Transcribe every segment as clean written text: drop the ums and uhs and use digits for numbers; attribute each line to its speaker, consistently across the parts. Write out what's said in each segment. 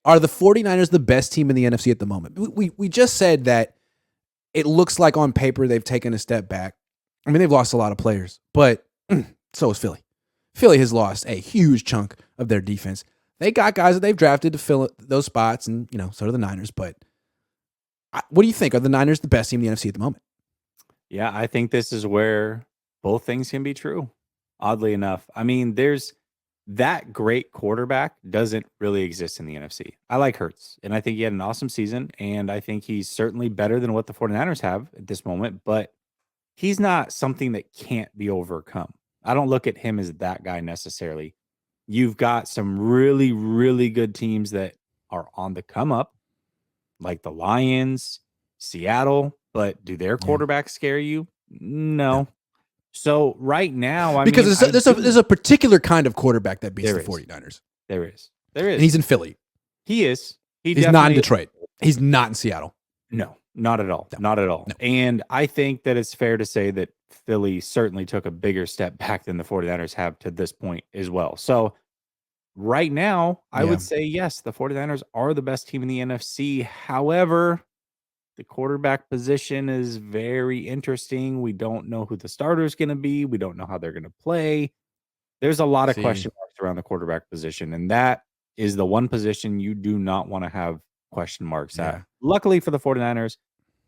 Speaker 1: Are the 49ers the best team in the NFC at the moment? We just said that it looks like on paper they've taken a step back. I mean, they've lost a lot of players, but so has Philly. Philly has lost a huge chunk of their defense. They got guys that they've drafted to fill those spots, and so do the Niners. But what do you think? Are the Niners the best team in the NFC at the moment?
Speaker 2: Yeah, I think this is where both things can be true. Oddly enough, I mean, there's that great quarterback doesn't really exist in the NFC. I like Hurts, and I think he had an awesome season, and I think he's certainly better than what the 49ers have at this moment, but he's not something that can't be overcome. I don't look at him as that guy necessarily. You've got some really, really good teams that are on the come up, like the Lions, Seattle, but do their quarterbacks scare you? No. So right now, I
Speaker 1: because
Speaker 2: mean,
Speaker 1: there's a particular kind of quarterback that beats the 49ers.
Speaker 2: There is.
Speaker 1: And he's in Philly.
Speaker 2: He is.
Speaker 1: He's not in Detroit. He's not in Seattle.
Speaker 2: No, not at all. No. Not at all. No. And I think that it's fair to say that Philly certainly took a bigger step back than the 49ers have to this point as well. So right now, I would say, yes, the 49ers are the best team in the NFC. However, the quarterback position is very interesting. We don't know who the starter is going to be. We don't know how they're going to play. There's a lot of question marks around the quarterback position, and that is the one position you do not want to have question marks at. Luckily for the 49ers,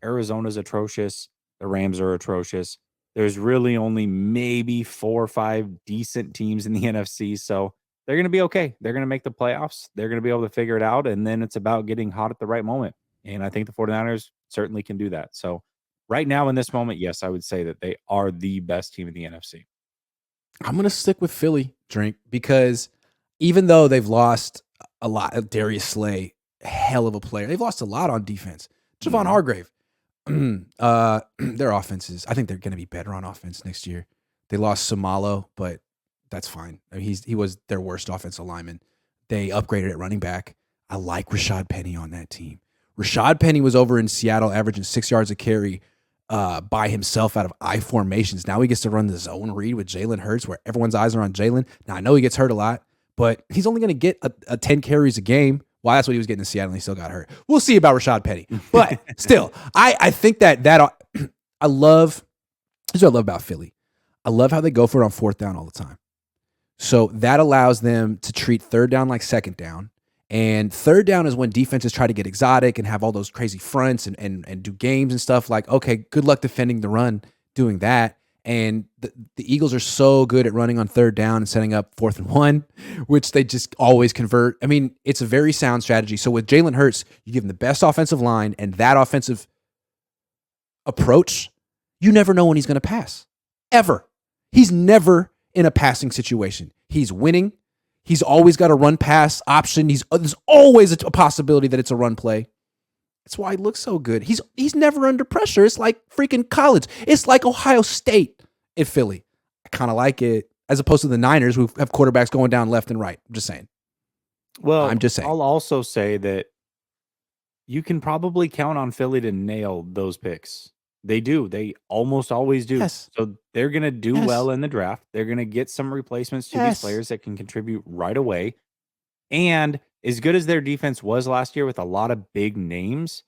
Speaker 2: Arizona's atrocious. The Rams are atrocious. There's really only maybe 4 or 5 decent teams in the NFC, so they're going to be okay. They're going to make the playoffs. They're going to be able to figure it out, and then it's about getting hot at the right moment. And I think the 49ers certainly can do that. So right now in this moment, yes, I would say that they are the best team in the NFC.
Speaker 1: I'm going to stick with Philly, Drink, because even though they've lost a lot, Darius Slay, hell of a player. They've lost a lot on defense. Javon Hargrave, their offenses, I think they're going to be better on offense next year. They lost Samalo, but that's fine. I mean, he was their worst offensive lineman. They upgraded at running back. I like Rashad Penny on that team. Rashad Penny was over in Seattle averaging 6 yards a carry by himself out of I formations. Now he gets to run the zone read with Jalen Hurts where everyone's eyes are on Jalen. Now I know he gets hurt a lot, but he's only going to get a 10 carries a game. Well, that's what he was getting in Seattle and he still got hurt. We'll see about Rashad Penny. But still, I think that I love, this is what I love about Philly. I love how they go for it on fourth down all the time. So that allows them to treat third down like second down. And third down is when defenses try to get exotic and have all those crazy fronts and do games and stuff like, okay, good luck defending the run doing that. And the Eagles are so good at running on third down and setting up 4th and 1, which they just always convert. I mean, it's a very sound strategy. So with Jalen Hurts, you give him the best offensive line and that offensive approach, you never know when he's going to pass. Ever. He's never in a passing situation. He's winning. He's always got a run pass option. There's always a possibility that it's a run play. That's why he looks so good. He's never under pressure. It's like freaking college. It's like Ohio State in Philly. I kind of like it as opposed to the Niners who have quarterbacks going down left and right. I'm just saying.
Speaker 2: Well, I'm just saying. I'll also say that you can probably count on Philly to nail those picks. They do. They almost always do.
Speaker 1: Yes.
Speaker 2: So they're going to do well in the draft. They're going to get some replacements to these players that can contribute right away. And as good as their defense was last year with a lot of big names,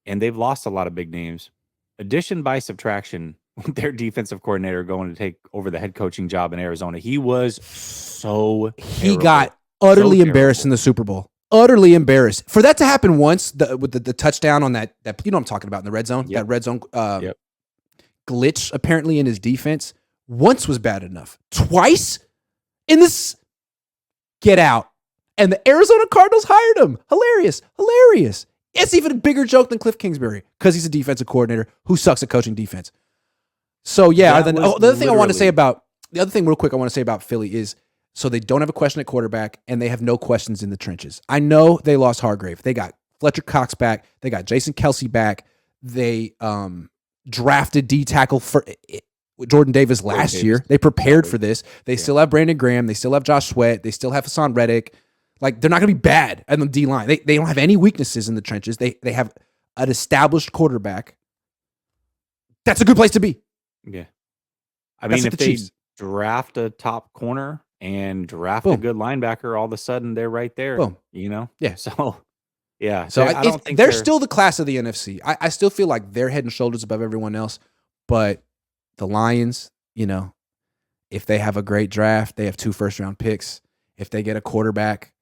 Speaker 2: and they've lost a lot of big names, addition by subtraction, their defensive coordinator going to take over the head coaching job in Arizona, he was so
Speaker 1: He got utterly embarrassed in the Super Bowl. Utterly embarrassed. For that to happen once, with the touchdown on that you know what I'm talking about in the red zone, that red zone glitch apparently in his defense, once was bad enough. Twice in this, get out. And the Arizona Cardinals hired him. Hilarious. It's even a bigger joke than Cliff Kingsbury because he's a defensive coordinator who sucks at coaching defense. So yeah, the other thing real quick I want to say about Philly is, so they don't have a question at quarterback, and they have no questions in the trenches. I know they lost Hargrave. They got Fletcher Cox back. They got Jason Kelsey back. They drafted D tackle for Jordan Davis last year. They prepared for this. They still have Brandon Graham. They still have Josh Sweat. They still have Hassan Reddick. Like, they're not going to be bad on the D line. They don't have any weaknesses in the trenches. They have an established quarterback. That's a good place to be.
Speaker 2: Yeah. I mean, if they draft a top corner and draft a
Speaker 1: Boom.
Speaker 2: good linebacker, all of a sudden they're right there.
Speaker 1: Boom.
Speaker 2: Yeah. So yeah.
Speaker 1: So
Speaker 2: I don't think
Speaker 1: they're still the class of the NFC. I still feel like they're head and shoulders above everyone else. But the Lions, if they have a great draft, they have 2 first-round picks. If they get a quarterback,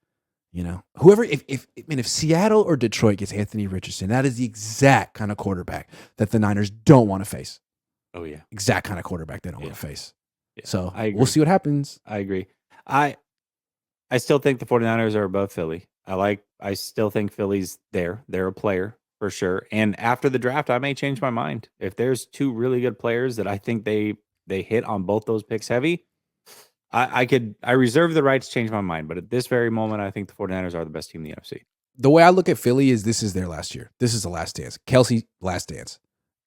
Speaker 1: whoever, if Seattle or Detroit gets Anthony Richardson, that is the exact kind of quarterback that the Niners don't want to face.
Speaker 2: Oh yeah,
Speaker 1: exact kind of quarterback they don't want to face.
Speaker 2: Yeah.
Speaker 1: So we'll see what happens.
Speaker 2: I agree. I still think the 49ers are above Philly. I still think Philly's there. They're a player for sure. And after the draft, I may change my mind. If there's 2 really good players that I think they hit on both those picks heavy, I reserve the right to change my mind. But at this very moment, I think the 49ers are the best team in the NFC.
Speaker 1: The way I look at Philly is this is their last year. This is the last dance. Kelsey, last dance.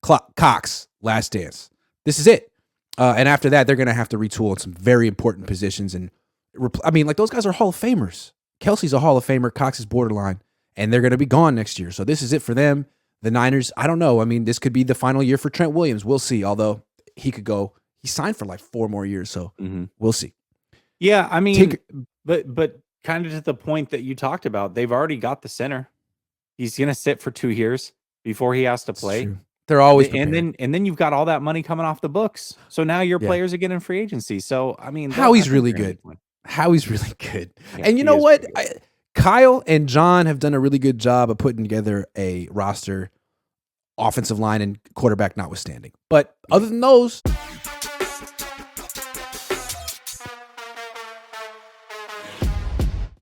Speaker 1: Cox, last dance. This is it. And after that, they're going to have to retool in some very important positions. And those guys are Hall of Famers. Kelsey's a Hall of Famer. Cox is borderline. And they're going to be gone next year. So this is it for them. The Niners, I don't know. This could be the final year for Trent Williams. We'll see. Although he could go. He signed for like 4 more years. So we'll see.
Speaker 2: Yeah, but kind of to the point that you talked about, they've already got the center. He's going to sit for 2 years before he has to play.
Speaker 1: They're always prepared.
Speaker 2: and then you've got all that money coming off the books. So now your players are getting free agency. So
Speaker 1: Howie's really good. Howie's really good. And you know what? Kyle and John have done a really good job of putting together a roster, offensive line and quarterback notwithstanding. But other than those,